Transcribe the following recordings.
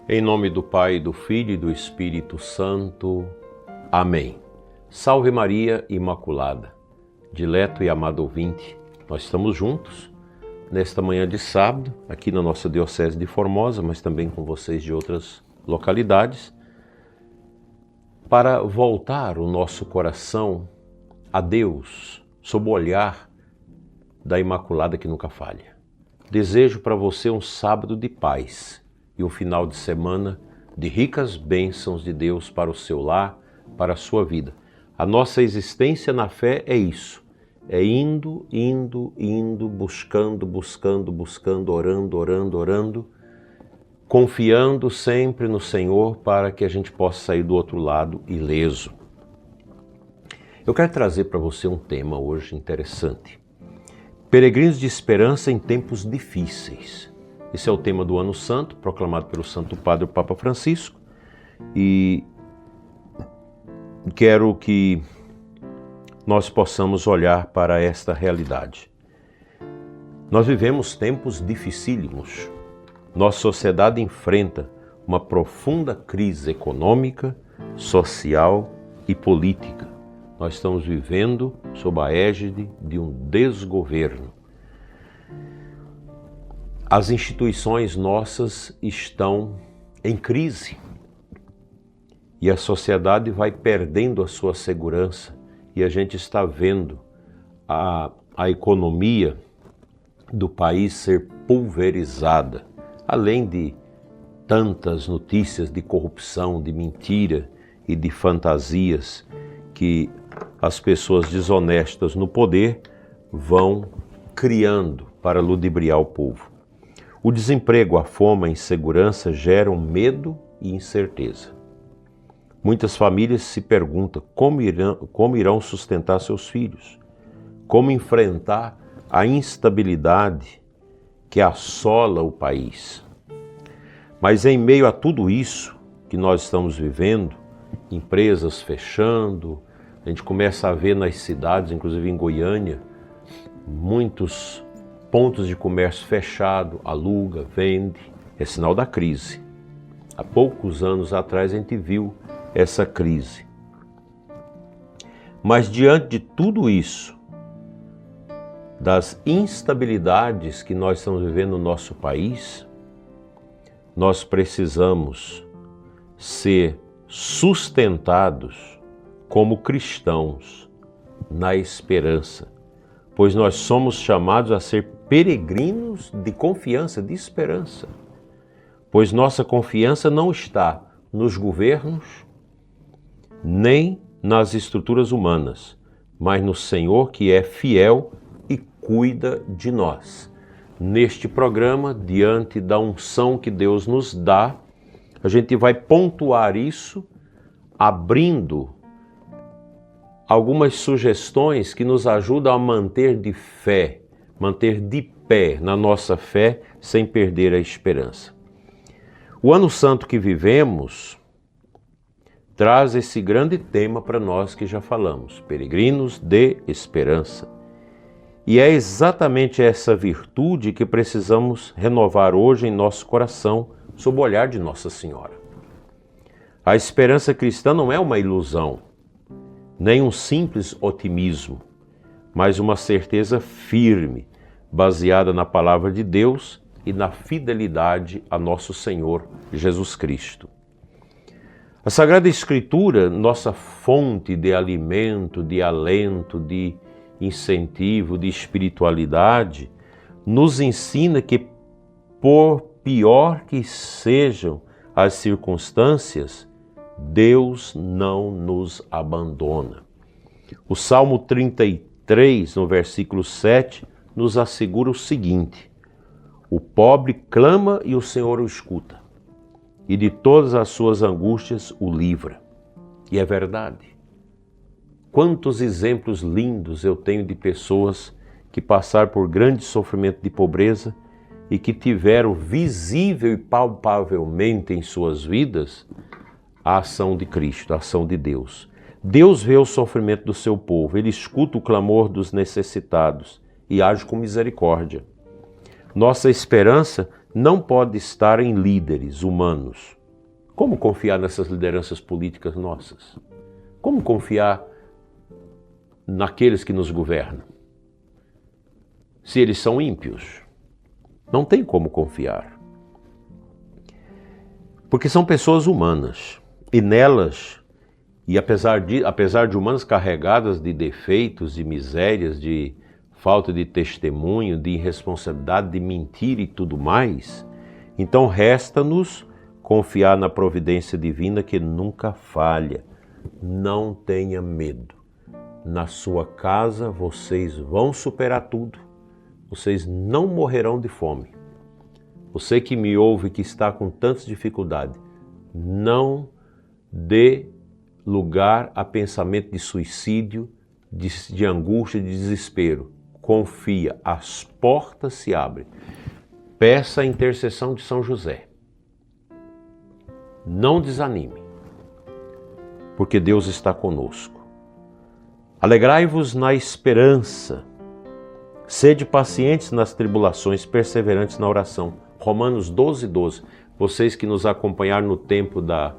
Em nome do Pai, do Filho e do Espírito Santo. Amém. Salve Maria Imaculada. Dileto e amado ouvinte, nós estamos juntos nesta manhã de sábado, aqui na nossa Diocese de Formosa, mas também com vocês de outras localidades, para voltar o nosso coração a Deus, sob o olhar da Imaculada que nunca falha. Desejo para você um sábado de paz e um final de semana de ricas bênçãos de Deus para o seu lar, para a sua vida. A nossa existência na fé é isso, é indo, buscando, orando, confiando sempre no Senhor para que a gente possa sair do outro lado ileso. Eu quero trazer para você um tema hoje interessante. Peregrinos de esperança em tempos difíceis. Esse é o tema do Ano Santo, proclamado pelo Santo Padre, o Papa Francisco, e quero que nós possamos olhar para esta realidade. Nós vivemos tempos dificílimos. Nossa sociedade enfrenta uma profunda crise econômica, social e política. Nós estamos vivendo sob a égide de um desgoverno. As instituições nossas estão em crise e a sociedade vai perdendo a sua segurança e a gente está vendo a economia do país ser pulverizada, além de tantas notícias de corrupção, de mentira e de fantasias que as pessoas desonestas no poder vão criando para ludibriar o povo. O desemprego, a fome, a insegurança geram medo e incerteza. Muitas famílias se perguntam como irão sustentar seus filhos, como enfrentar a instabilidade que assola o país. Mas em meio a tudo isso que nós estamos vivendo, empresas fechando, a gente começa a ver nas cidades, inclusive em Goiânia, muitos pontos de comércio fechado, aluga, vende, é sinal da crise. Há poucos anos atrás a gente viu essa crise. Mas diante de tudo isso, das instabilidades que nós estamos vivendo no nosso país, nós precisamos ser sustentados como cristãos na esperança, pois nós somos chamados a ser peregrinos de confiança, de esperança. Pois nossa confiança não está nos governos, nem nas estruturas humanas, mas no Senhor que é fiel e cuida de nós. Neste programa, diante da unção que Deus nos dá, a gente vai pontuar isso, abrindo algumas sugestões que nos ajudam a manter de fé, manter de pé na nossa fé, sem perder a esperança. O Ano Santo que vivemos traz esse grande tema para nós que já falamos, peregrinos de esperança. E é exatamente essa virtude que precisamos renovar hoje em nosso coração, sob o olhar de Nossa Senhora. A esperança cristã não é uma ilusão, nem um simples otimismo, mas uma certeza firme, baseada na palavra de Deus e na fidelidade a nosso Senhor Jesus Cristo. A Sagrada Escritura, nossa fonte de alimento, de alento, de incentivo, de espiritualidade, nos ensina que, por pior que sejam as circunstâncias, Deus não nos abandona. O Salmo 33, no versículo 7, nos assegura o seguinte: o pobre clama e o Senhor o escuta, e de todas as suas angústias o livra. E é verdade. Quantos exemplos lindos eu tenho de pessoas que passaram por grande sofrimento de pobreza e que tiveram visível e palpavelmente em suas vidas a ação de Cristo, a ação de Deus. Deus vê o sofrimento do seu povo, Ele escuta o clamor dos necessitados e age com misericórdia. Nossa esperança não pode estar em líderes humanos. Como confiar nessas lideranças políticas nossas? Como confiar naqueles que nos governam? Se eles são ímpios, não tem como confiar. Porque são pessoas humanas, e nelas, e apesar de humanas carregadas de defeitos, de misérias, de falta de testemunho, de irresponsabilidade, de mentira e tudo mais, então resta-nos confiar na providência divina que nunca falha. Não tenha medo. Na sua casa vocês vão superar tudo. Vocês não morrerão de fome. Você que me ouve, que está com tantas dificuldades, não dê lugar a pensamento de suicídio, de angústia, de desespero. Confia, as portas se abrem. Peça a intercessão de São José. Não desanime, porque Deus está conosco. Alegrai-vos na esperança. Sede pacientes nas tribulações, perseverantes na oração. Romanos 12:12. Vocês que nos acompanharam no tempo da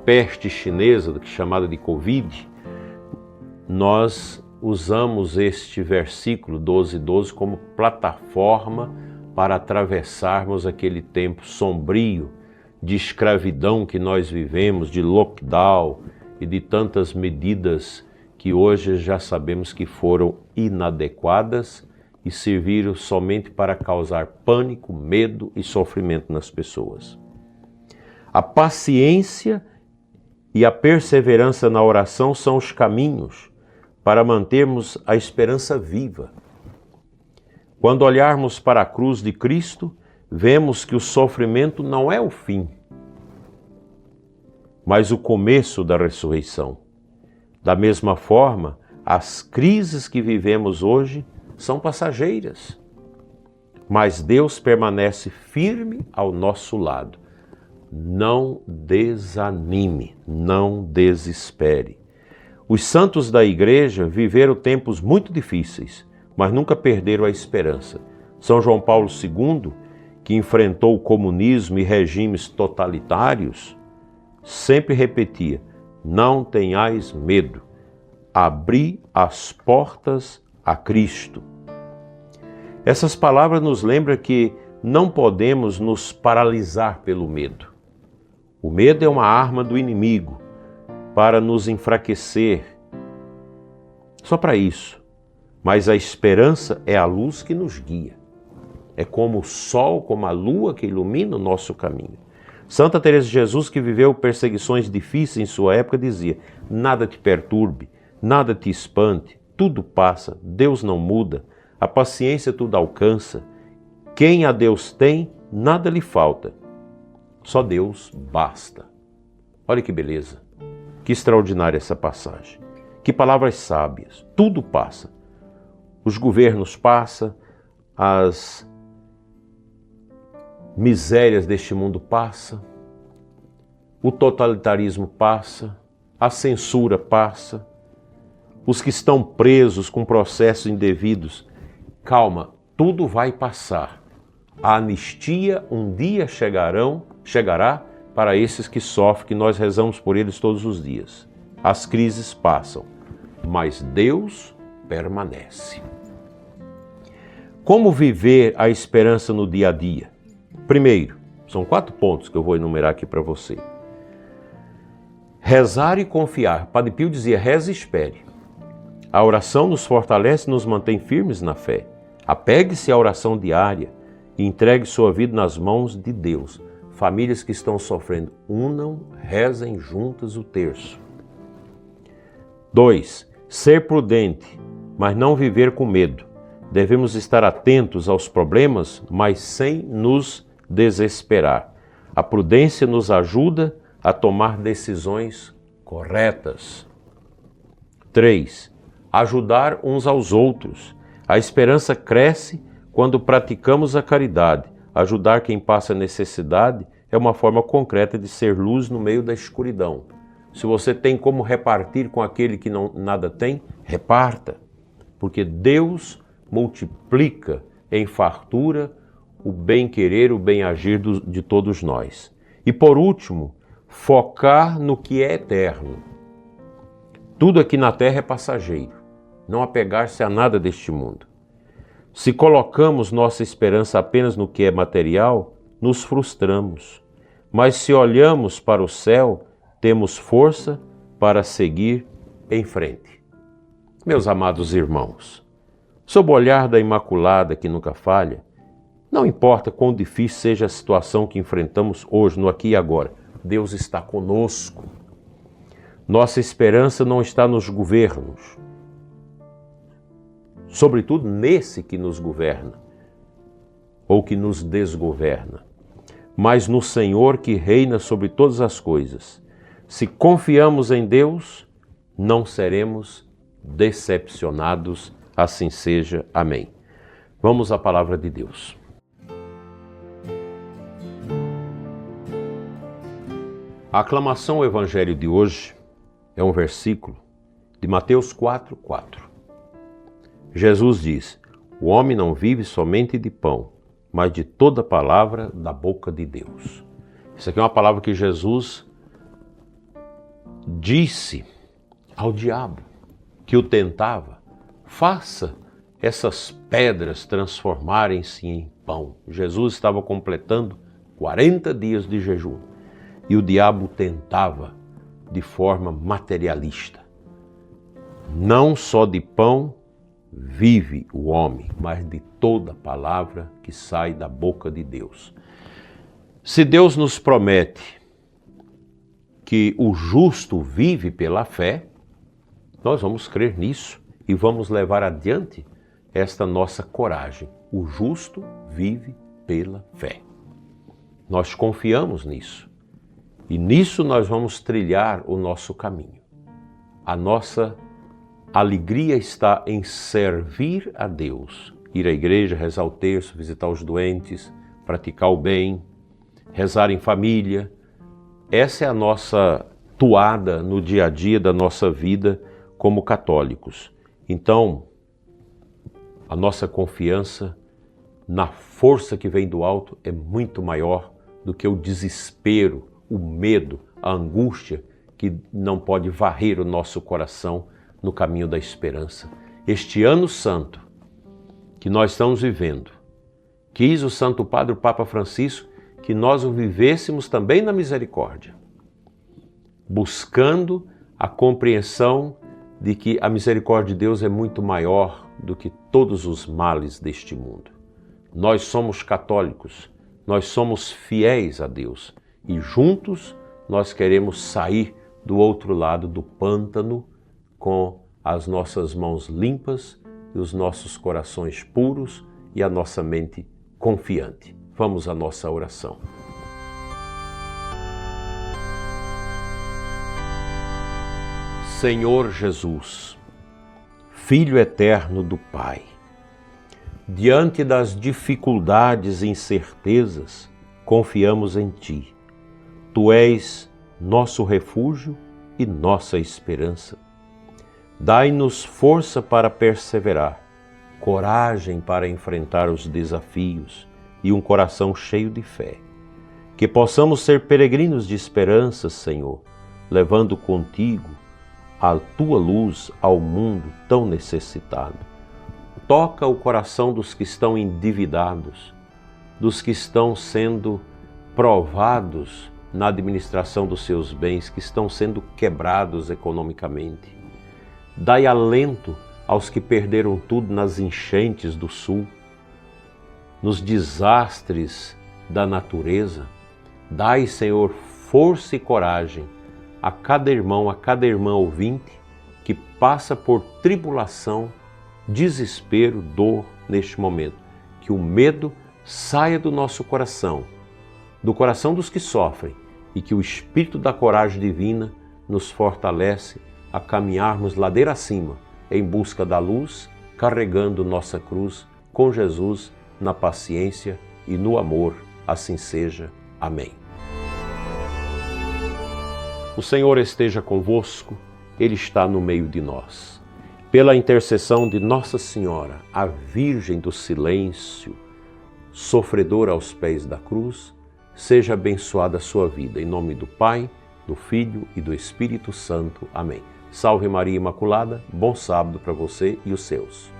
peste chinesa, chamada de Covid, nós usamos este versículo 12:12 como plataforma para atravessarmos aquele tempo sombrio de escravidão que nós vivemos, de lockdown e de tantas medidas que hoje já sabemos que foram inadequadas e serviram somente para causar pânico, medo e sofrimento nas pessoas. A paciência e a perseverança na oração são os caminhos para mantermos a esperança viva. Quando olharmos para a cruz de Cristo, vemos que o sofrimento não é o fim, mas o começo da ressurreição. Da mesma forma, as crises que vivemos hoje são passageiras, mas Deus permanece firme ao nosso lado. Não desanime, não desespere. Os santos da Igreja viveram tempos muito difíceis, mas nunca perderam a esperança. São João Paulo II, que enfrentou o comunismo e regimes totalitários, sempre repetia: não tenhais medo, abri as portas a Cristo. Essas palavras nos lembram que não podemos nos paralisar pelo medo. O medo é uma arma do inimigo para nos enfraquecer. Só para isso. Mas a esperança é a luz que nos guia. É como o sol, como a lua que ilumina o nosso caminho. Santa Teresa de Jesus, que viveu perseguições difíceis em sua época, dizia: nada te perturbe, nada te espante, tudo passa, Deus não muda, a paciência tudo alcança. Quem a Deus tem, nada lhe falta. Só Deus basta. Olha que beleza, que extraordinária essa passagem. Que palavras sábias. Tudo passa. Os governos passam, as misérias deste mundo passam, o totalitarismo passa, a censura passa, os que estão presos com processos indevidos. Calma, tudo vai passar. A anistia um dia chegará para esses que sofrem, que nós rezamos por eles todos os dias. As crises passam, mas Deus permanece. Como viver a esperança no dia a dia? Primeiro, são 4 pontos que eu vou enumerar aqui para você. Rezar e confiar. Padre Pio dizia: reze e espere. A oração nos fortalece e nos mantém firmes na fé. Apegue-se à oração diária e entregue sua vida nas mãos de Deus. Famílias que estão sofrendo, unam, rezem juntas o terço. 2. Ser prudente, mas não viver com medo. Devemos estar atentos aos problemas, mas sem nos desesperar. A prudência nos ajuda a tomar decisões corretas. 3. Ajudar uns aos outros. A esperança cresce quando praticamos a caridade. Ajudar quem passa necessidade é uma forma concreta de ser luz no meio da escuridão. Se você tem como repartir com aquele que nada tem, reparta. Porque Deus multiplica em fartura o bem-querer, o bem-agir de todos nós. E por último, focar no que é eterno. Tudo aqui na terra é passageiro, não apegar-se a nada deste mundo. Se colocamos nossa esperança apenas no que é material, nos frustramos. Mas se olhamos para o céu, temos força para seguir em frente. Meus amados irmãos, sob o olhar da Imaculada que nunca falha, não importa quão difícil seja a situação que enfrentamos hoje, no aqui e agora, Deus está conosco. Nossa esperança não está nos governos, sobretudo nesse que nos governa, ou que nos desgoverna, mas no Senhor que reina sobre todas as coisas. Se confiamos em Deus, não seremos decepcionados, assim seja. Amém. Vamos à palavra de Deus. A aclamação ao Evangelho de hoje é um versículo de Mateus 4:4. Jesus diz: o homem não vive somente de pão, mas de toda palavra da boca de Deus. Isso aqui é uma palavra que Jesus disse ao diabo, que o tentava: faça essas pedras transformarem-se em pão. Jesus estava completando 40 dias de jejum e o diabo tentava de forma materialista. Não só de pão vive o homem, mas de toda palavra que sai da boca de Deus. Se Deus nos promete que o justo vive pela fé, nós vamos crer nisso e vamos levar adiante esta nossa coragem. O justo vive pela fé. Nós confiamos nisso. E nisso nós vamos trilhar o nosso caminho. A nossa alegria está em servir a Deus. Ir à igreja, rezar o terço, visitar os doentes, praticar o bem, rezar em família. Essa é a nossa toada no dia a dia da nossa vida como católicos. Então, a nossa confiança na força que vem do alto é muito maior do que o desespero, o medo, a angústia que não pode varrer o nosso coração no caminho da esperança. Este ano santo que nós estamos vivendo, quis o Santo Padre, o Papa Francisco, que nós o vivêssemos também na misericórdia, buscando a compreensão de que a misericórdia de Deus é muito maior do que todos os males deste mundo. Nós somos católicos, nós somos fiéis a Deus e juntos nós queremos sair do outro lado do pântano com as nossas mãos limpas e os nossos corações puros e a nossa mente confiante. Vamos à nossa oração. Senhor Jesus, Filho eterno do Pai, diante das dificuldades e incertezas, confiamos em Ti. Tu és nosso refúgio e nossa esperança. Dai-nos força para perseverar, coragem para enfrentar os desafios e um coração cheio de fé. Que possamos ser peregrinos de esperança, Senhor, levando contigo a Tua luz ao mundo tão necessitado. Toca o coração dos que estão endividados, dos que estão sendo provados na administração dos seus bens, que estão sendo quebrados economicamente. Dai alento aos que perderam tudo nas enchentes do sul, nos desastres da natureza. Dai, Senhor, força e coragem a cada irmão, a cada irmã ouvinte que passa por tribulação, desespero, dor neste momento. Que o medo saia do nosso coração, do coração dos que sofrem, e que o Espírito da coragem divina nos fortalece a caminharmos ladeira acima, em busca da luz, carregando nossa cruz com Jesus na paciência e no amor. Assim seja. Amém. O Senhor esteja convosco, Ele está no meio de nós. Pela intercessão de Nossa Senhora, a Virgem do Silêncio, sofredor aos pés da cruz, seja abençoada a sua vida. Em nome do Pai, do Filho e do Espírito Santo. Amém. Salve Maria Imaculada, bom sábado para você e os seus.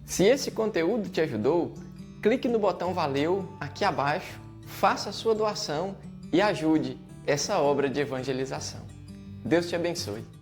Se esse conteúdo te ajudou, clique no botão Valeu aqui abaixo, faça a sua doação e ajude essa obra de evangelização. Deus te abençoe.